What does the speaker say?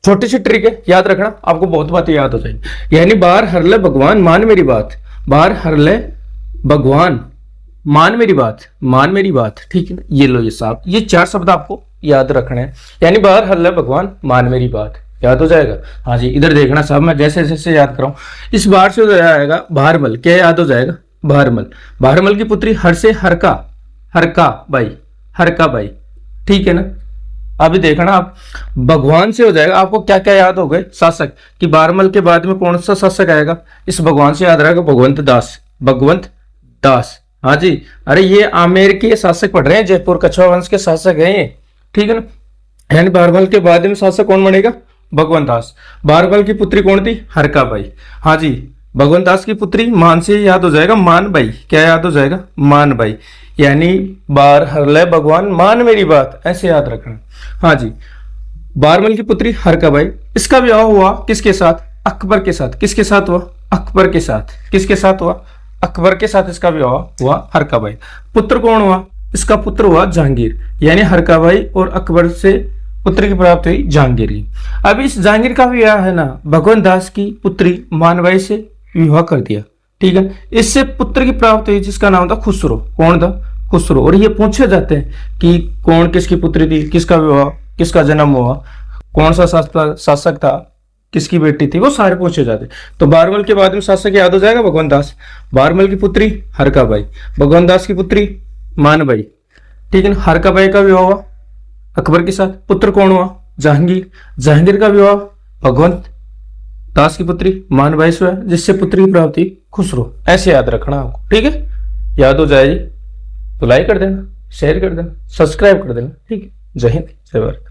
छोटी सी ट्रिक है, याद रखना, आपको बहुत बातें याद हो जाएगी। यानी बाहर हर ले भगवान मान मेरी बात, बाहर हर ले भगवान मान मेरी बात, मान मेरी बात, ठीक है ना। ये लो ये साहब, ये 4 शब्द आपको याद रखने हैं। यानी बाहर हर ले भगवान मान मेरी बात, याद हो जाएगा। हाँ जी, इधर देखना साहब, मैं जैसे जैसे याद कराऊं, इस बार से हो जाएगा भारमल, क्या याद हो जाएगा, भारमल। भारमल की पुत्री हर से हरका, हरका बाई, हरका बाई, ठीक है ना। अभी देखना आप, भगवान से हो जाएगा, आपको क्या क्या याद हो गए, शासक, कि बारमल के बाद में कौन सा शासक आएगा, इस भगवान से याद रहेगा भगवंत दास, भगवंत दास। हाँ जी, अरे ये आमेर के शासक पढ़ रहे हैं, जयपुर कछुआ वंश के शासक हैं ये, ठीक है ना। यानी बारमल के बाद में शासक कौन बनेगा, भगवंत दास। बारमल की पुत्री कौन थी, हरकाबाई। हाँ जी, भगवंत दास की पुत्री मान से याद हो जाएगा मान बाई, क्या याद हो जाएगा, मान बाई। यानी बार हरले भगवान मान मेरी बात, ऐसे याद रखना। हाँ जी, बारमल की पुत्री हरकाबाई, इसका विवाह हुआ किसके साथ, अकबर के साथ। किसके साथ हुआ, अकबर के साथ। किसके साथ हुआ, अकबर के साथ इसका विवाह हुआ, हरकाबाई। पुत्र कौन हुआ, इसका पुत्र हुआ जहांगीर। यानी हरकाबाई और अकबर से पुत्र की प्राप्ति हुई जहांगीर की। अब इस जहांगीर का विवाह है ना भगवंत दास की पुत्री मानबाई से विवाह कर दिया, ठीक है। इससे पुत्र की प्राप्ति हुई जिसका नाम था खुसरो। कौन था, खुसरो। और ये पूछे जाते हैं कि कौन किसकी पुत्री थी, किसका विवाह, किसका जन्म हुआ, कौन सा शासक था, किसकी बेटी थी, वो सारे पूछे जाते। तो बारमल के बाद में शासक याद हो जाएगा भगवंत दास। बारमल की पुत्री हरकाबाई, भगवंत दास की पुत्री मानबाई, ठीक है ना। हरकाबाई का विवाह हुआ अकबर के साथ, पुत्र कौन हुआ, जहांगीर। जहांगीर का विवाह भगवंत दास की पुत्री मानबाई से हुआ, जिससे पुत्री की प्राप्ति खुसरो। ऐसे याद रखना आपको, ठीक है। याद हो जाएगी तो लाइक कर देना, शेयर कर देना, सब्सक्राइब कर देना, ठीक है। जय हिंद, जय भारत।